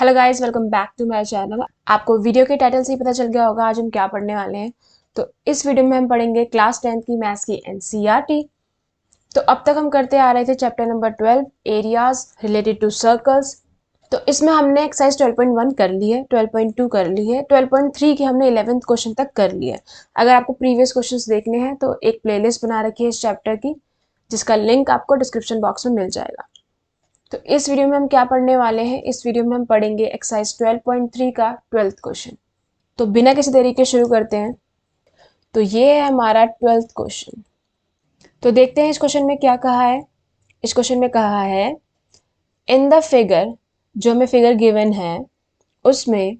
Hello guys, welcome back to my channel. आपको video के title से ही पता चल गया होगा आज हम क्या पढ़ने वाले हैं। तो इस वीडियो में हम पढ़ेंगे क्लास 10th की मैथ्स की एनसीईआरटी। तो अब तक हम करते आ रहे थे chapter number 12 areas related to circles. तो इसमें हमने एक्सरसाइज 12.1 कर ली है, 12.2 कर ली है, 12.3 की हमने 11th क्वेश्चन तक कर लिया है। अगर आपको प्रीवियस क्वेश्चंस देखने हैं तो एक प्लेलिस्ट बना रखी है इस चैप्टर की, जिसका लिंक आपको डिस्क्रिप्शन बॉक्स में मिल जाएगा। तो इस वीडियो में हम क्या पढ़ने वाले हैं, इस वीडियो में हम पढ़ेंगे एक्सरसाइज 12.3 का 12th क्वेश्चन। तो बिना किसी देरी के शुरू करते हैं। तो ये है हमारा 12th क्वेश्चन। तो देखते हैं इस क्वेश्चन में क्या कहा है। इस क्वेश्चन में कहा है इन द फिगर, जो हमें फिगर गिवन है उसमें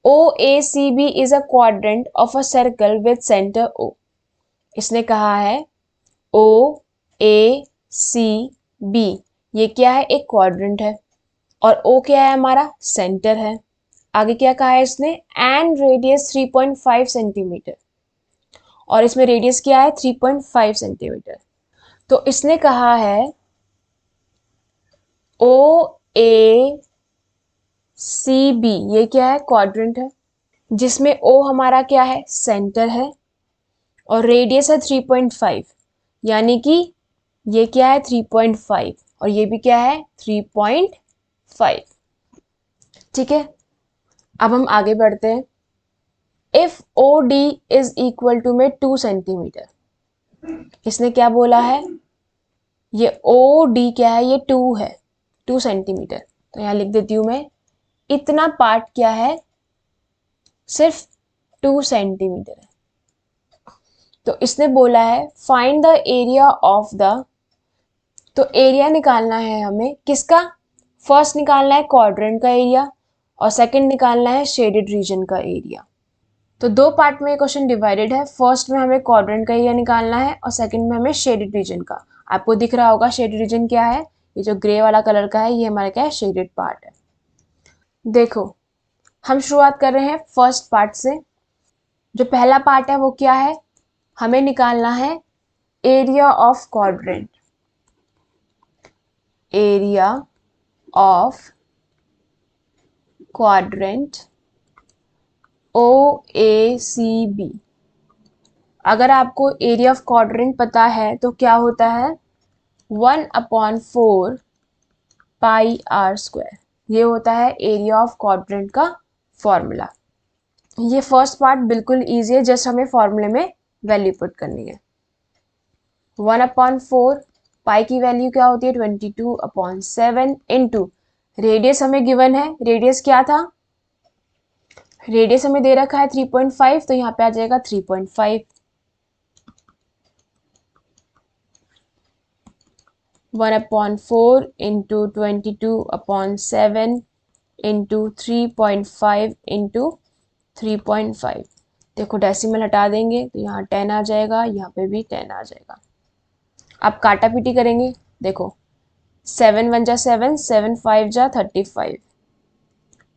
O A C B is a quadrant of a circle with centre O. इसने कहा है ओ ए सी बी, ये क्या है, एक क्वाड्रेंट है और ओ क्या है, हमारा सेंटर है। आगे क्या कहा है इसने, एंड रेडियस 3.5 सेंटीमीटर, और इसमें रेडियस क्या है 3.5 सेंटीमीटर। तो इसने कहा है ओ ए सी बी, ये क्या है, क्वाड्रेंट है जिसमें ओ हमारा क्या है, सेंटर है, और रेडियस है 3.5, यानी कि ये क्या है 3.5 और ये भी क्या है 3.5। ठीक है, अब हम आगे बढ़ते हैं। If O D is equal to में 2 सेंटीमीटर, इसने क्या बोला है, ये ओ डी क्या है, ये 2 है, 2 सेंटीमीटर। तो यहाँ लिख देती हूँ मैं, इतना पार्ट क्या है, सिर्फ 2 सेंटीमीटर है। तो इसने बोला है find the area of the, तो एरिया निकालना है हमें किसका, फर्स्ट निकालना है क्वाड्रेंट का एरिया और सेकंड निकालना है शेडेड रीजन का एरिया। तो दो पार्ट में ये क्वेश्चन डिवाइडेड है। फर्स्ट में हमें क्वाड्रेंट का एरिया निकालना है और सेकंड में हमें शेडेड रीजन का। आपको दिख रहा होगा शेडेड रीजन क्या है, ये जो ग्रे वाला कलर का है ये हमारा क्या है, शेडेड पार्ट है। देखो, हम शुरुआत कर रहे हैं फर्स्ट पार्ट से। जो पहला पार्ट है वो क्या है, हमें निकालना है area of quadrant. Area of quadrant O A C B. अगर आपको एरिया ऑफ क्वाड्रेंट पता है तो क्या होता है, 1/4 पाई आर स्क्वायर, ये होता है एरिया ऑफ क्वाड्रेंट का फॉर्मूला। ये फर्स्ट पार्ट बिल्कुल इजी है, जस्ट हमें फॉर्मूले में वैल्यू पुट करनी है। 1/4 पाई की वैल्यू क्या होती है 22/7 इंटू रेडियस हमें गिवन है, रेडियस क्या था, रेडियस हमें दे रखा है 3.5, तो यहाँ पे आ जाएगा 3.5। 1/4 इंटू 22/7 इंटू 3.5 इंटू 3.5। देखो डेसिमल हटा देंगे तो यहाँ 10 आ जाएगा, यहाँ पे भी 10 आ जाएगा। अब काटा पीटी करेंगे। देखो 7 1 जा 7, 7 5 जा 35,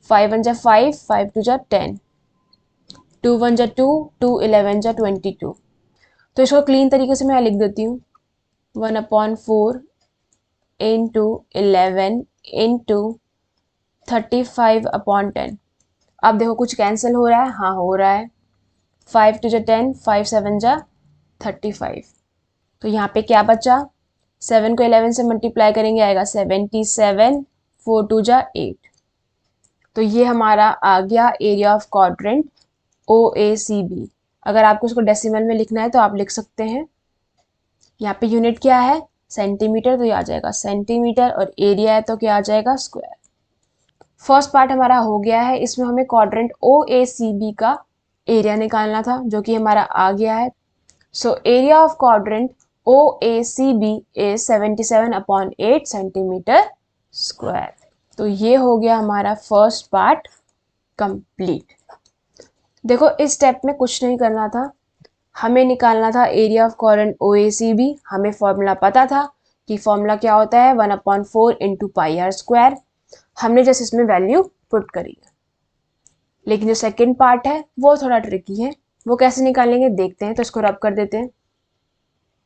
5 1 जा 5, 5 2 जा 10, 2 1 जा 2, 2 11 जा 22। तो इसको क्लीन तरीके से मैं लिख देती हूँ, 1/4 इंटू 11 इंटू 35/10। अब देखो कुछ कैंसिल हो रहा है, हाँ हो रहा है, 5 2 जा 10, 5 7 जा 35। तो यहाँ पे क्या बचा, 7 को 11 से मल्टीप्लाई करेंगे आएगा 77, 4 2 जा 8। तो ये हमारा आ गया area of quadrant O A C B. अगर आपको इसको डेसिमल में लिखना है तो आप लिख सकते हैं। यहाँ पे यूनिट क्या है, सेंटीमीटर, तो ये आ जाएगा सेंटीमीटर, और एरिया है तो क्या आ जाएगा, स्क्वायर। फर्स्ट पार्ट हमारा हो गया है। इसमें हमें quadrant O A C B का एरिया निकालना था, जो कि हमारा आ गया है। So area of quadrant O A C B is 77/8 centimetre square. तो ये हो गया हमारा फर्स्ट पार्ट कंप्लीट। देखो इस स्टेप में कुछ नहीं करना था, हमें निकालना था area of quadrant O A C B. हमें फॉर्मूला पता था कि फॉर्मूला क्या होता है, 1/4 इंटू पाई आर स्क्वायर। हमने जैसे इसमें वैल्यू पुट करी है। लेकिन जो सेकंड पार्ट है वो थोड़ा ट्रिकी है, वो कैसे निकालेंगे देखते हैं। तो इसको रब कर देते हैं।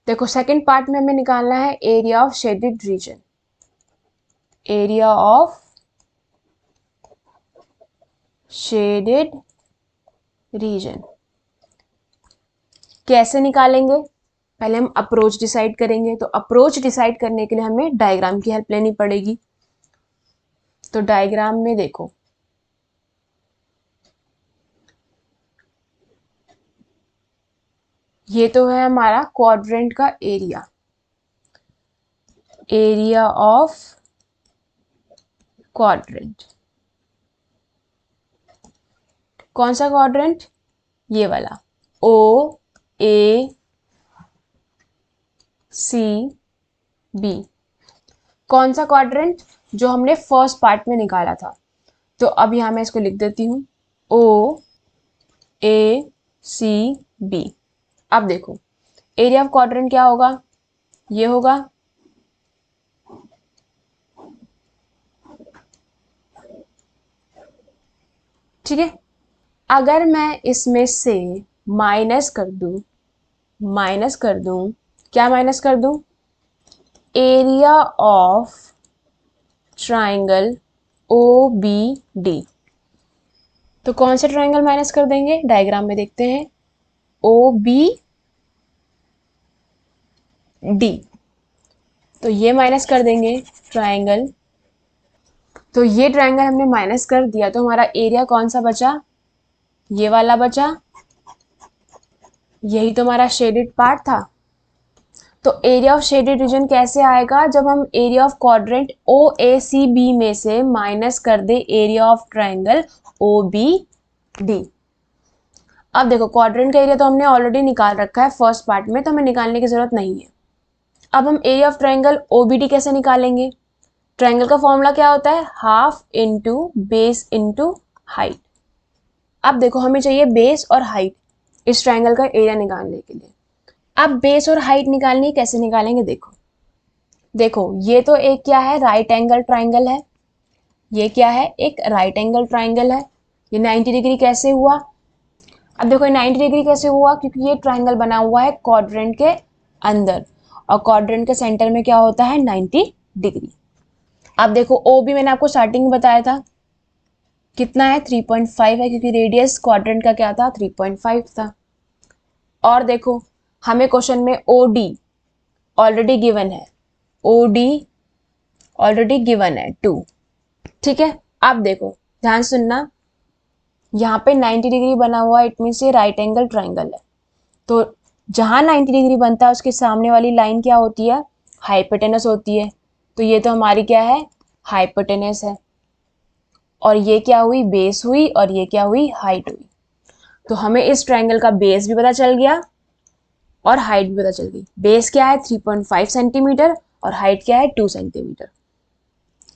देखो सेकंड पार्ट में हमें निकालना है area of shaded region. Area of shaded region. कैसे निकालेंगे? पहले हम अप्रोच डिसाइड करेंगे। तो अप्रोच डिसाइड करने के लिए हमें डायग्राम की हेल्प लेनी पड़ेगी। तो डायग्राम में देखो, ये तो है हमारा क्वाड्रेंट का एरिया, एरिया ऑफ क्वाड्रेंट। कौन सा क्वाड्रेंट? ये वाला, ओ ए सी बी। कौन सा क्वाड्रेंट? जो हमने फर्स्ट पार्ट में निकाला था। तो अब यहां मैं इसको लिख देती हूं, ओ ए सी बी। अब देखो एरिया ऑफ क्वाड्रेंट क्या होगा? ये होगा, ठीक है। अगर मैं इसमें से माइनस कर दूं, माइनस कर दूं, क्या माइनस कर दूं? Area of triangle O B D. तो कौन से ट्राइंगल माइनस कर देंगे? डायग्राम में देखते हैं, ओ बी डी। तो ये माइनस कर देंगे ट्राइंगल। तो ये ट्राइंगल हमने माइनस कर दिया, तो हमारा एरिया कौन सा बचा? ये वाला बचा। यही तो हमारा शेडेड पार्ट था। तो एरिया ऑफ शेडेड रीजन कैसे आएगा? जब हम area of quadrant O A C B में से माइनस कर दे area of triangle O B D. अब देखो क्वाड्रेंट का एरिया तो हमने ऑलरेडी निकाल रखा है फर्स्ट पार्ट में, तो हमें निकालने की जरूरत नहीं है। अब हम एरिया ऑफ ट्राइंगल ओबीडी कैसे निकालेंगे? ट्राइंगल का फॉर्मूला क्या होता है? Half into base into height. अब देखो हमें चाहिए बेस और हाइट इस ट्राइंगल का एरिया निकालने के लिए। अब बेस और हाइट निकालनी, कैसे निकालेंगे? देखो देखो ये तो एक क्या है? राइट एंगल ट्राइंगल है। ये क्या है? एक राइट एंगल ट्राइंगल है। ये 90 डिग्री कैसे हुआ? अब देखो 90 डिग्री कैसे हुआ? क्योंकि ये ट्राइंगल बना हुआ है क्वाड्रेंट के अंदर, और क्वाड्रेंट के सेंटर में क्या होता है? 90 डिग्री। अब देखो ओ भी मैंने आपको स्टार्टिंग में बताया था कितना है? 3.5 है, क्योंकि रेडियस क्वाड्रेंट का क्या था? 3.5 था। और देखो हमें क्वेश्चन में ओ डी ऑलरेडी गिवन है, ओ डी ऑलरेडी गिवन है 2, ठीक है। अब देखो ध्यान सुनना, यहाँ पे 90 डिग्री बना हुआ है, इट मीन्स ये राइट एंगल ट्राइंगल है। तो जहां 90 डिग्री बनता है उसके सामने वाली लाइन क्या होती है? हाइपोटेनस होती है। तो ये तो हमारी क्या है? हाइपोटेनस है। और ये क्या हुई? बेस हुई। और ये क्या हुई? हाइट हुई। तो हमें इस ट्राइंगल का बेस भी पता चल गया और हाइट भी पता चल गई। बेस क्या है? 3.5 सेंटीमीटर और हाइट क्या है? 2 सेंटीमीटर।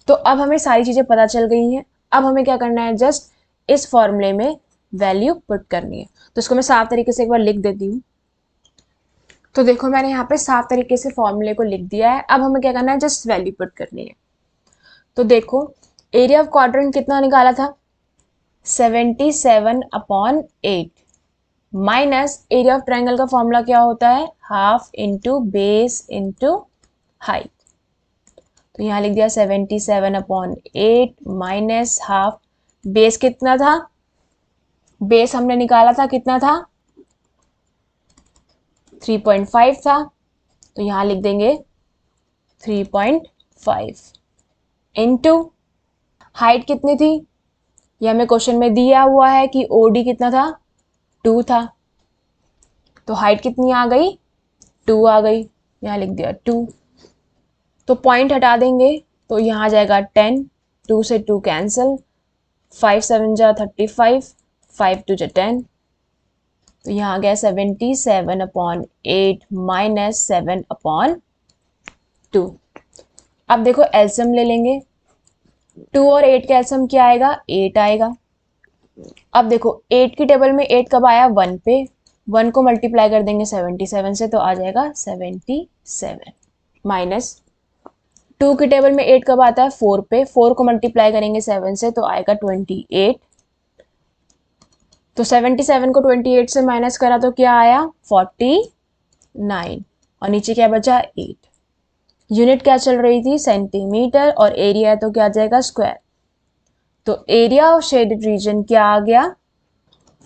तो अब हमें सारी चीजें पता चल गई हैं। अब हमें क्या करना है? जस्ट इस फॉर्मूले में वैल्यू पुट करनी है। तो इसको मैं साफ तरीके से एक बार लिख देती हूँ। तो देखो मैंने यहाँ पे साफ तरीके से फॉर्मूले को लिख दिया है। अब हमें क्या करना है? जस्ट वैल्यू पुट करनी है। तो देखो एरिया ऑफ क्वाड्रेंट कितना निकाला था? 77/8 माइनस एरिया ऑफ ट्राइंगल का फॉर्मूला क्या होता है? Half into base into height. तो यहाँ लिख दिया 77/8 माइनस हाफ। बेस कितना था? बेस हमने निकाला था, कितना था? 3.5 था। तो यहाँ लिख देंगे 3.5 इंटू हाइट कितनी थी? ये हमें क्वेश्चन में दिया हुआ है कि ओडी कितना था? 2 था। तो हाइट कितनी आ गई? 2 आ गई। यहाँ लिख दिया 2। तो पॉइंट हटा देंगे तो यहाँ आ जाएगा 10, 2 से 2 कैंसिल, 5 7 जा 35, 5 2 जा 10। तो यहाँ आ गया 77/8 माइनस 7/2। अब देखो एलसीएम ले लेंगे। 2 और 8 का एलसीएम क्या आएगा? 8 आएगा। अब देखो 8 की टेबल में 8 कब आया? 1 पे। 1 को मल्टीप्लाई कर देंगे 77 से तो आ जाएगा 77 माइनस 2 की टेबल में 8 कब आता है? 4 पे। 4 को मल्टीप्लाई करेंगे 7 से तो आएगा 28। तो 77 को 28 से माइनस करा तो क्या आया? 49। और नीचे क्या बचा? 8। यूनिट क्या चल रही थी? सेंटीमीटर। और एरिया है तो क्या आ जाएगा? स्क्वायर। तो एरिया ऑफ शेडेड रीजन क्या आ गया,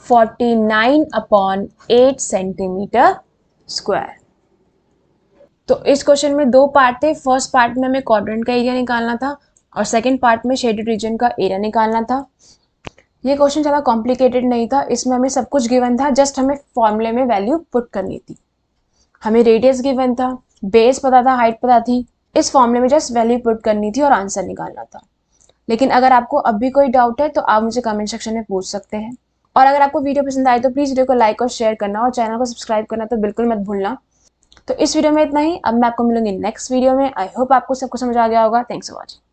49/8 सेंटीमीटर स्क्वायर। तो इस क्वेश्चन में दो पार्ट थे, फर्स्ट पार्ट में हमें क्वाड्रेंट का एरिया निकालना था और सेकंड पार्ट में शेडेड रीजन का एरिया निकालना था। ये क्वेश्चन ज़्यादा कॉम्प्लिकेटेड नहीं था, इसमें हमें सब कुछ गिवन था, जस्ट हमें फॉर्मूले में वैल्यू पुट करनी थी। हमें रेडियस गिवन था, बेस पता था, हाइट पता थी, इस फॉर्मूले में जस्ट वैल्यू पुट करनी थी और आंसर निकालना था। लेकिन अगर आपको अब भी कोई डाउट है तो आप मुझे कमेंट सेक्शन में पूछ सकते हैं। और अगर आपको वीडियो पसंद आए तो प्लीज़ वीडियो को लाइक और शेयर करना और चैनल को सब्सक्राइब करना तो बिल्कुल मत भूलना। तो इस वीडियो में इतना ही, अब मैं आपको मिलूंगी नेक्स्ट वीडियो में। आई होप आपको सब कुछ समझ आ गया होगा। Thanks for watching.